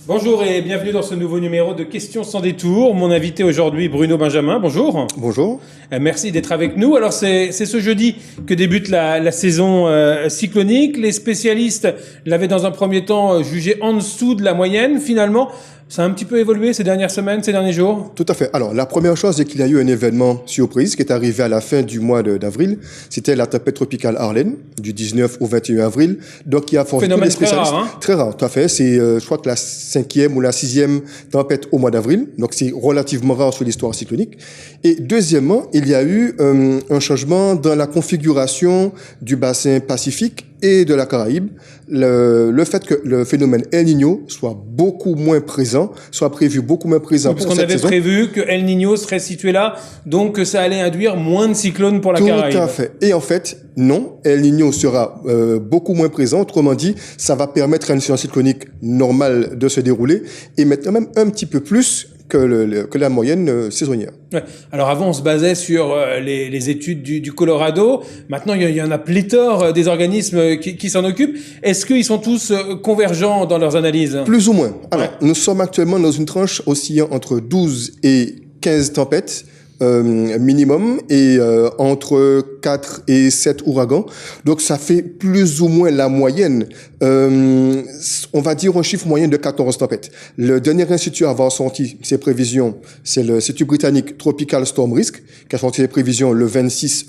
Bonjour et bienvenue dans ce nouveau numéro de Questions sans détour. Mon invité aujourd'hui, Bruno Benjamin. Bonjour. Bonjour. Merci d'être avec nous. Alors c'est ce jeudi que débute la saison cyclonique. Les spécialistes l'avaient dans un premier temps jugé en dessous de la moyenne. Finalement, ça a un petit peu évolué ces dernières semaines, ces derniers jours? Tout à fait. Alors, la première chose, c'est qu'il y a eu un événement surprise qui est arrivé à la fin du mois d'avril. C'était la tempête tropicale Arlene, du 19 au 21 avril. Donc, qui a forcé tous les spécialistes. Très rare, hein? Très rare, tout à fait. C'est, je crois que la 5e ou la 6e tempête au mois d'avril. Donc, c'est relativement rare sur l'histoire cyclonique. Et deuxièmement, il y a eu un changement dans la configuration du bassin Pacifique et de la Caraïbe. Le fait que le phénomène El Niño soit beaucoup moins présent, soit prévu beaucoup moins présent pour cette saison. Parce qu'on avait prévu que El Niño serait situé là, donc que ça allait induire moins de cyclones pour la Caraïbe. Tout à fait. Et en fait, non, El Niño sera beaucoup moins présent. Autrement dit, ça va permettre à une saison cyclonique normale de se dérouler et maintenant même un petit peu plus que la moyenne saisonnière. Ouais. Alors avant, on se basait sur les études du Colorado. Maintenant, il y en a pléthore des organismes qui s'en occupent. Est-ce qu'ils sont tous convergents dans leurs analyses? Plus ou moins. Alors, nous sommes actuellement dans une tranche oscillant entre 12 et 15 tempêtes minimum et entre 4 et 7 ouragans. Donc ça fait plus ou moins la moyenne. On va dire un chiffre moyen de 14 tempêtes. Le dernier institut à avoir sorti ses prévisions, c'est l'Institut britannique Tropical Storm Risk, qui a sorti ses prévisions le 26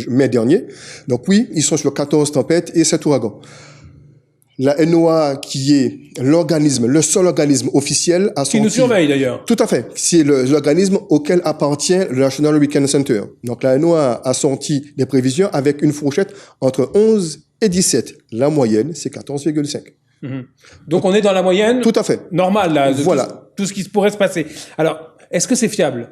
mai dernier. Donc oui, ils sont sur 14 tempêtes et 7 ouragans. La NOAA, qui est l'organisme, le seul organisme officiel à sortir... Qui nous surveille d'ailleurs. Tout à fait. C'est l'organisme auquel appartient le National Hurricane Center. Donc la NOAA a sorti des prévisions avec une fourchette entre 11 et 17. La moyenne, c'est 14,5. Donc on est dans la moyenne. Tout à fait. Normale là. Voilà. Tout ce qui pourrait se passer. Alors, est-ce que c'est fiable?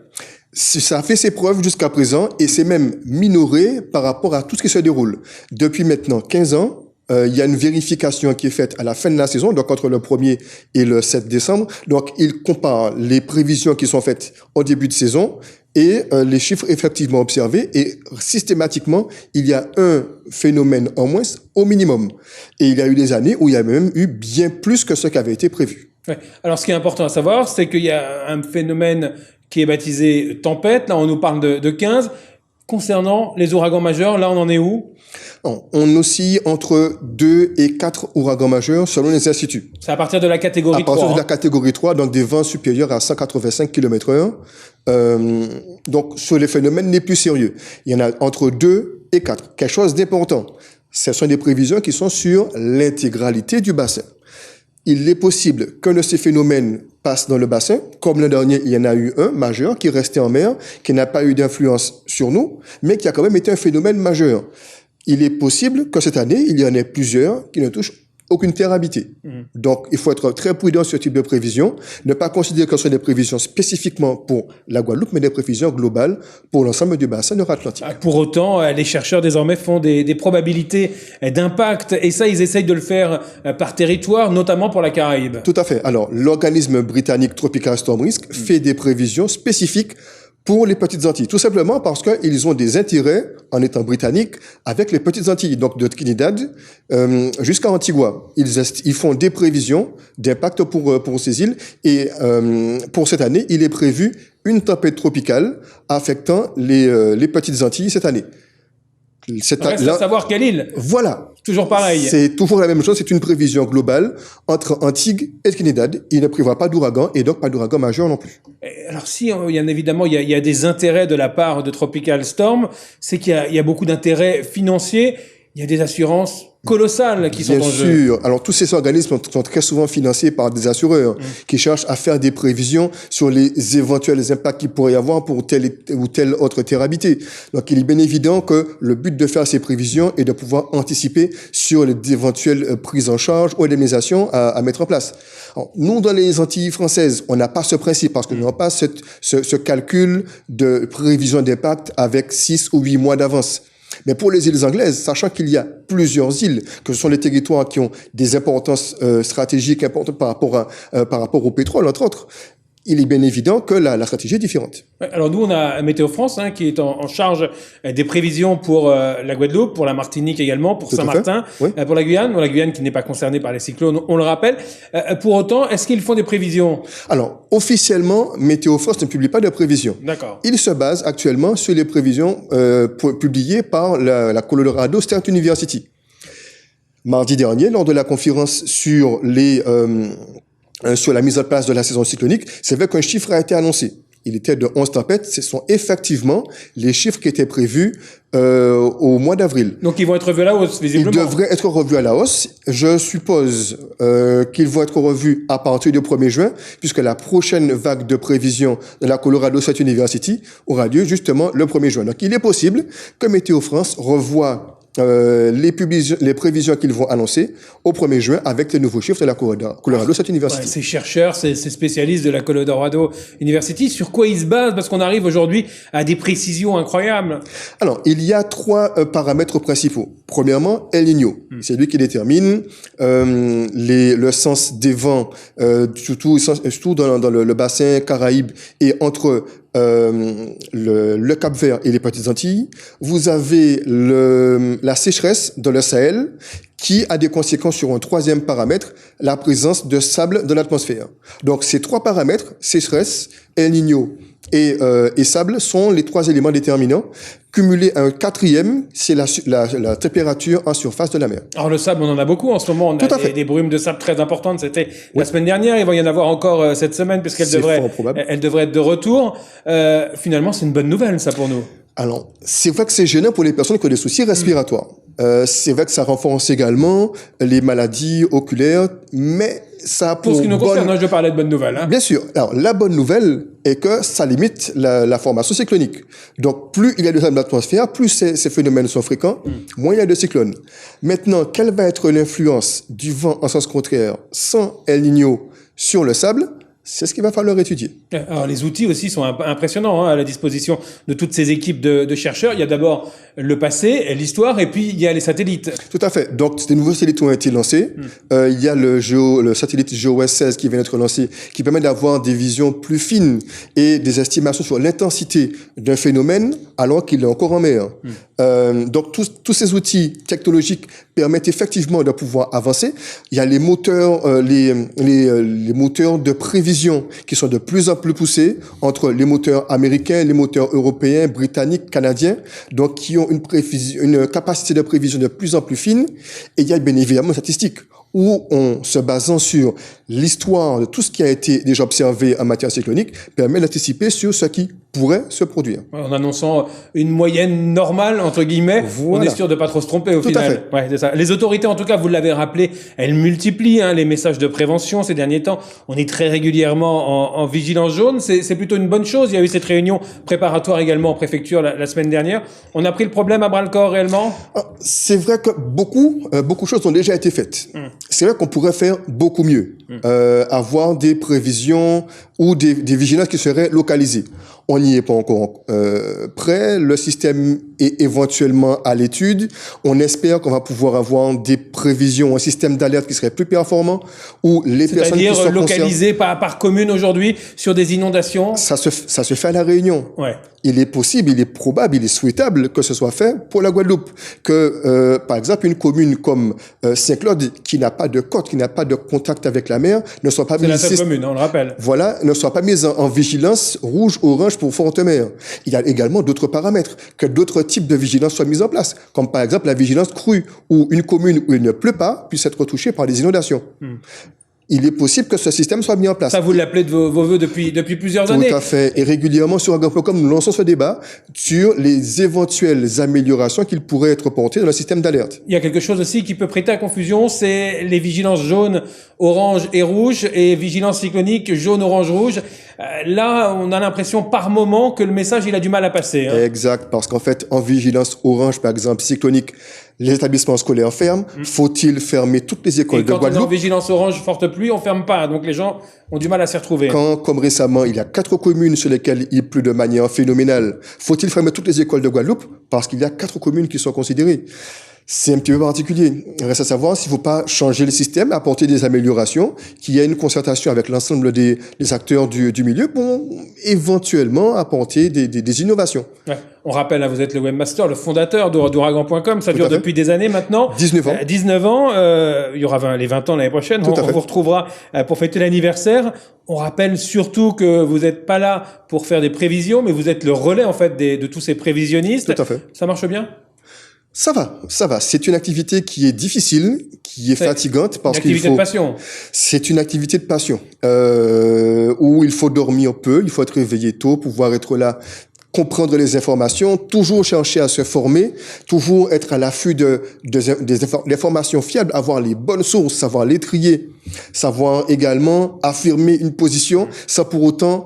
Ça a fait ses preuves jusqu'à présent et c'est même minoré par rapport à tout ce qui se déroule. Depuis maintenant 15 ans, il y a une vérification qui est faite à la fin de la saison, donc entre le 1er et le 7 décembre. Donc, il compare les prévisions qui sont faites au début de saison et les chiffres effectivement observés. Et systématiquement, il y a un phénomène en moins au minimum. Et il y a eu des années où il y a même eu bien plus que ce qui avait été prévu. Ouais. Alors, ce qui est important à savoir, c'est qu'il y a un phénomène qui est baptisé tempête. Là, on nous parle de 15. Concernant les ouragans majeurs, là, on en est où? On oscille entre 2 et 4 ouragans majeurs selon les instituts. C'est à partir de la catégorie 3. À partir de la catégorie 3, donc des vents supérieurs à 185 km/h. Donc, sur les phénomènes les plus sérieux, il y en a entre 2 et 4. Quelque chose d'important, ce sont des prévisions qui sont sur l'intégralité du bassin. Il est possible qu'un de ces phénomènes passe dans le bassin. Comme le dernier, il y en a eu un majeur qui est resté en mer, qui n'a pas eu d'influence sur nous, mais qui a quand même été un phénomène majeur. Il est possible que cette année, il y en ait plusieurs qui ne touchent aucune terre habitée. Donc, il faut être très prudent sur ce type de prévision, ne pas considérer que ce sont des prévisions spécifiquement pour la Guadeloupe, mais des prévisions globales pour l'ensemble du bassin nord-atlantique. Pour autant, les chercheurs désormais font des probabilités d'impact, et ça, ils essayent de le faire par territoire, notamment pour la Caraïbe. Tout à fait. Alors, l'organisme britannique Tropical Storm Risk fait des prévisions spécifiques pour les petites Antilles, tout simplement parce qu'ils ont des intérêts, en étant britanniques, avec les petites Antilles, donc de Trinidad jusqu'à Antigua. Ils font des prévisions d'impact pour ces îles, et pour cette année, il est prévu une tempête tropicale affectant les petites Antilles cette année. Reste à savoir quelle île. Voilà. Toujours pareil. C'est toujours la même chose, c'est une prévision globale entre Antigua et Trinidad. Il ne prévoit pas d'ouragan et donc pas d'ouragan majeur non plus. Alors si, évidemment, il y a des intérêts de la part de Tropical Storm, c'est qu'il y a beaucoup d'intérêts financiers, il y a des assurances colossales qui sont en jeu. Bien sûr. Alors, tous ces organismes sont très souvent financés par des assureurs qui cherchent à faire des prévisions sur les éventuels impacts qu'il pourrait y avoir pour telle ou telle autre terre habitée. Donc, il est bien évident que le but de faire ces prévisions est de pouvoir anticiper sur les éventuelles prises en charge ou indemnisations à mettre en place. Alors, nous, dans les Antilles françaises, on n'a pas ce principe parce que nous n'avons pas ce calcul de prévision d'impact avec 6 ou 8 mois d'avance. Mais pour les îles anglaises, sachant qu'il y a plusieurs îles, que ce sont les territoires qui ont des importances stratégiques importantes par rapport au pétrole, entre autres, il est bien évident que la stratégie est différente. Alors nous, on a Météo France qui est en charge des prévisions pour la Guadeloupe, pour la Martinique également, pour Saint-Martin, oui. Pour la Guyane qui n'est pas concernée par les cyclones, on le rappelle. Pour autant, est-ce qu'ils font des prévisions? Alors, officiellement, Météo France ne publie pas de prévisions. D'accord. Il se base actuellement sur les prévisions publiées par la Colorado State University. Mardi dernier, lors de la conférence sur la mise en place de la saison cyclonique, c'est vrai qu'un chiffre a été annoncé. Il était de 11 tempêtes. Ce sont effectivement les chiffres qui étaient prévus au mois d'avril. Donc, ils vont être revus à la hausse, visiblement. Ils devraient être revus à la hausse. Je suppose qu'ils vont être revus à partir du 1er juin, puisque la prochaine vague de prévision de la Colorado State University aura lieu justement le 1er juin. Donc, il est possible que Météo France revoie les prévisions qu'ils vont annoncer au 1er juin avec les nouveaux chiffres de la Colorado State University. Ouais, ces chercheurs, ces spécialistes de la Colorado University, sur quoi ils se basent? Parce qu'on arrive aujourd'hui à des précisions incroyables. Alors, il y a 3 paramètres principaux. Premièrement, El Niño. C'est lui qui détermine le sens des vents, surtout dans le bassin Caraïbe et entre le Cap-Vert et les Petites Antilles. Vous avez la sécheresse dans le Sahel qui a des conséquences sur un 3e paramètre, la présence de sable dans l'atmosphère. Donc, ces 3 paramètres, sécheresse, El Niño et sable, sont les 3 éléments déterminants. Cumulé à un 4e, c'est la température en surface de la mer. Alors le sable, on en a beaucoup en ce moment. On a des brumes de sable très importantes. C'était la semaine dernière. Il va y en avoir encore cette semaine puisqu'elle devrait être de retour. Finalement, c'est une bonne nouvelle, ça, pour nous. Alors, c'est vrai que c'est gênant pour les personnes qui ont des soucis respiratoires. C'est vrai que ça renforce également les maladies oculaires, mais ça a pour ce qui nous concerne, je parlais de bonnes nouvelles. Bien sûr. Alors, la bonne nouvelle est que ça limite la formation cyclonique. Donc, plus il y a de sable dans l'atmosphère, plus ces phénomènes sont fréquents, moins il y a de cyclones. Maintenant, quelle va être l'influence du vent en sens contraire sans El Niño sur le sable? C'est ce qu'il va falloir étudier. Alors, les outils aussi sont impressionnants à la disposition de toutes ces équipes de chercheurs. Il y a d'abord le passé, l'histoire, et puis il y a les satellites. Tout à fait. Donc, des nouveaux satellites ont été lancés. Il y a le satellite GEOS 16 qui vient d'être lancé, qui permet d'avoir des visions plus fines et des estimations sur l'intensité d'un phénomène alors qu'il est encore en mer. Donc, tous ces outils technologiques permettent effectivement de pouvoir avancer. Il y a les moteurs, les moteurs de prévision qui sont de plus en plus poussés entre les moteurs américains, les moteurs européens, britanniques, canadiens, donc qui ont une capacité de prévision de plus en plus fine. Et il y a bien évidemment une statistique où on, se basant sur l'histoire de tout ce qui a été déjà observé en matière cyclonique, permet d'anticiper sur ce qui pourrait se produire. En annonçant une moyenne normale, entre guillemets, on est sûr de pas trop se tromper au final. Tout à fait. Ouais, c'est ça. Les autorités, en tout cas, vous l'avez rappelé, elles multiplient les messages de prévention ces derniers temps. On est très régulièrement en vigilance jaune. C'est plutôt une bonne chose. Il y a eu cette réunion préparatoire également en préfecture la semaine dernière. On a pris le problème à bras-le-corps réellement? C'est vrai que beaucoup de choses ont déjà été faites. C'est vrai qu'on pourrait faire beaucoup mieux. Avoir des prévisions ou des vigilances qui seraient localisées. On n'y est pas encore prêt. Le système est éventuellement à l'étude. On espère qu'on va pouvoir avoir des prévisions, un système d'alerte qui serait plus performant, où les personnes qui sont c'est-à-dire localisé par commune aujourd'hui sur des inondations. Ça se fait à La Réunion. Ouais. Il est possible, il est probable, il est souhaitable que ce soit fait pour la Guadeloupe. Que, par exemple, une commune comme Saint-Claude, qui n'a pas de côte, qui n'a pas de contact avec la mer, ne soit pas mise... C'est la seule commune, on le rappelle. Voilà, ne soit pas mise en vigilance rouge, orange pour forte mer. Il y a également d'autres paramètres, que d'autres types de vigilance soient mis en place, comme par exemple la vigilance crue, où une commune où il ne pleut pas puisse être touchée par des inondations. Il est possible que ce système soit mis en place. Ça, vous l'appelez de vos voeux depuis plusieurs années. Tout à fait. Et régulièrement, sur Agro.com, nous lançons ce débat sur les éventuelles améliorations qu'il pourrait être portées dans le système d'alerte. Il y a quelque chose aussi qui peut prêter à confusion, c'est les vigilances jaune, orange et rouge, et vigilance cyclonique jaune, orange, rouge. Là, on a l'impression par moment que le message, il a du mal à passer. Exact. Parce qu'en fait, en vigilance orange, par exemple, cyclonique, les établissements scolaires ferment. Faut-il fermer toutes les écoles de Guadeloupe? Quand on est en vigilance orange, forte pluie, on ferme pas. Donc les gens ont du mal à s'y retrouver. Quand, comme récemment, il y a 4 communes sur lesquelles il pleut de manière phénoménale, faut-il fermer toutes les écoles de Guadeloupe? Parce qu'il y a 4 communes qui sont considérées. C'est un petit peu particulier. Il reste à savoir s'il ne faut pas changer le système, apporter des améliorations, qu'il y ait une concertation avec l'ensemble des acteurs du milieu pour éventuellement apporter des innovations. Ouais. On rappelle, hein, vous êtes le webmaster, le fondateur d'Ouragan.com. Ça dure depuis des années maintenant. 19 ans. 19 ans. Il y aura les 20 ans l'année prochaine. On vous retrouvera pour fêter l'anniversaire. On rappelle surtout que vous n'êtes pas là pour faire des prévisions, mais vous êtes le relais en fait de tous ces prévisionnistes. Tout à fait. Ça marche bien? Ça va. C'est une activité qui est difficile, qui est fatigante parce qu'il faut. Une activité de passion. C'est une activité de passion où il faut dormir peu, il faut être réveillé tôt, pouvoir être là, comprendre les informations, toujours chercher à se former, toujours être à l'affût d'informations fiables, avoir les bonnes sources, savoir les trier, savoir également affirmer une position sans pour autant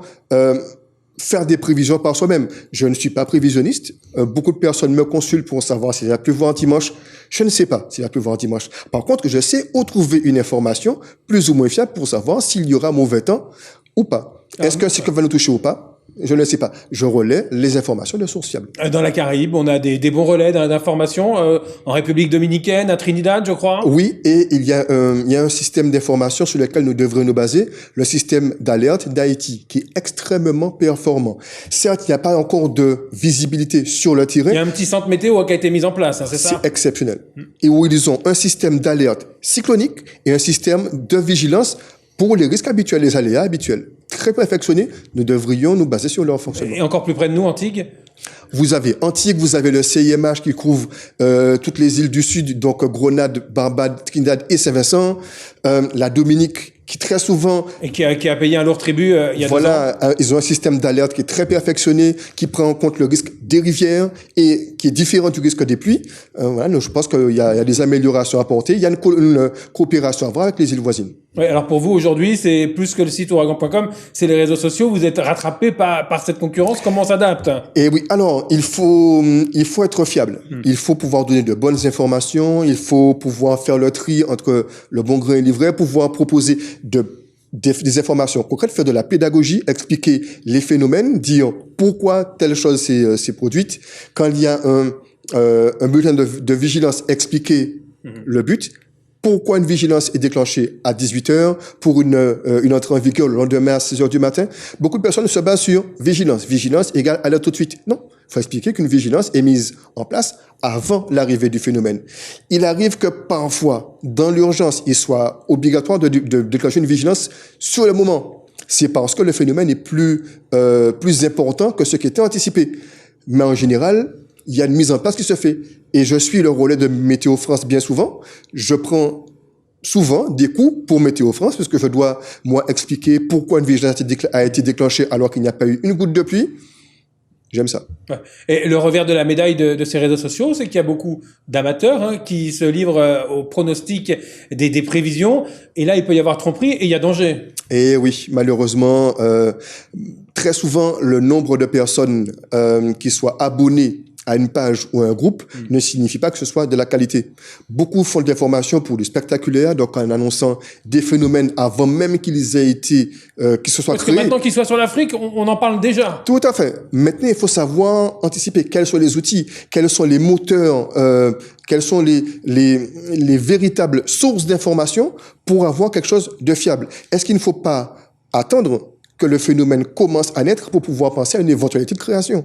faire des prévisions par soi-même. Je ne suis pas prévisionniste. Beaucoup de personnes me consultent pour savoir s'il va pleuvoir dimanche. Je ne sais pas s'il va pleuvoir dimanche. Par contre, je sais où trouver une information plus ou moins fiable pour savoir s'il y aura mauvais temps ou pas. Est-ce qu'un cyclone va nous toucher ou pas? Je ne sais pas. Je relais les informations de sources fiables. Dans la Caraïbe, on a des bons relais d'informations. En République dominicaine, à Trinidad, je crois. Oui, et il y a un système d'information sur lequel nous devrions nous baser, le système d'alerte d'Haïti, qui est extrêmement performant. Certes, il n'y a pas encore de visibilité sur le terrain. Il y a un petit centre météo qui a été mis en place, hein, c'est ça? C'est exceptionnel. Et où ils ont un système d'alerte cyclonique et un système de vigilance pour les risques habituels, les aléas habituels. Très perfectionnés, nous devrions nous baser sur leur fonctionnement. Et encore plus près de nous, Antigua? Vous avez Antigua, vous avez le CIMH qui couvre toutes les îles du Sud, donc Grenade, Barbade, Trinidad et Saint-Vincent, la Dominique qui très souvent... Et qui a payé un lourd tribut il y a 2 ans. Ils ont un système d'alerte qui est très perfectionné, qui prend en compte le risque des rivières et qui est différent du risque des pluies. Donc je pense qu'il y a des améliorations à apporter. Il y a une coopération à avoir avec les îles voisines. Oui, alors pour vous, aujourd'hui, c'est plus que le site ouragan.com, c'est les réseaux sociaux. Vous êtes rattrapé par cette concurrence. Comment on s'adapte? Et oui, alors, il faut être fiable. Il faut pouvoir donner de bonnes informations. Il faut pouvoir faire le tri entre le bon grain et l'ivraie, pouvoir proposer des informations concrètes, faire de la pédagogie, expliquer les phénomènes, dire pourquoi telle chose s'est produite. Quand il y a un bulletin de vigilance, expliquer le but. Pourquoi une vigilance est déclenchée à 18h pour une entrée en vigueur le lendemain à 6h du matin? Beaucoup de personnes se basent sur vigilance. Vigilance égale alerte tout de suite. Non. Il faut expliquer qu'une vigilance est mise en place avant l'arrivée du phénomène. Il arrive que parfois, dans l'urgence, il soit obligatoire de déclencher une vigilance sur le moment. C'est parce que le phénomène est plus important que ce qui était anticipé. Mais en général, il y a une mise en place qui se fait. Et je suis le relais de Météo France bien souvent. Je prends souvent des coups pour Météo France parce que je dois, moi, expliquer pourquoi une vigilance a été déclenchée alors qu'il n'y a pas eu une goutte de pluie. J'aime ça. Ouais. Et le revers de la médaille de ces réseaux sociaux, c'est qu'il y a beaucoup d'amateurs qui se livrent aux pronostics des prévisions. Et là, il peut y avoir tromperie et il y a danger. Et oui, malheureusement, très souvent, le nombre de personnes qui soient abonnées à une page ou à un groupe ne signifie pas que ce soit de la qualité. Beaucoup font des formations pour du spectaculaire, donc en annonçant des phénomènes avant même qu'ils aient été, qu'ils se soient créés. Parce que maintenant qu'ils soient sur l'Afrique, on en parle déjà. Tout à fait. Maintenant, il faut savoir anticiper quels sont les outils, quels sont les moteurs, quelles sont les véritables sources d'informations pour avoir quelque chose de fiable. Est-ce qu'il ne faut pas attendre que le phénomène commence à naître pour pouvoir penser à une éventualité de création?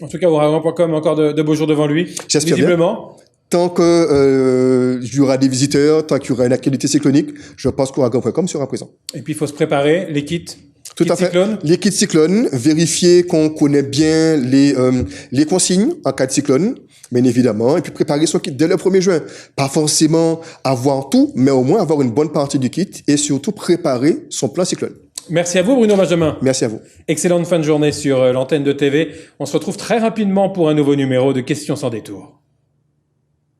En tout cas, Ouragan.com, encore de beaux jours devant lui. J'espère visiblement. Bien. Tant que il y aura des visiteurs, tant qu'il y aura une actualité cyclonique, je pense qu'Ouragan.com sera présent. Et puis, il faut se préparer, les kits. Tout à fait. Cyclone. Les kits cyclones, vérifier qu'on connaît bien les consignes en cas de cyclone, bien évidemment, et puis préparer son kit dès le 1er juin. Pas forcément avoir tout, mais au moins avoir une bonne partie du kit et surtout préparer son plan cyclone. Merci à vous, Bruno Benjamin. Merci à vous. Excellente fin de journée sur l'antenne de TV. On se retrouve très rapidement pour un nouveau numéro de Questions sans détour.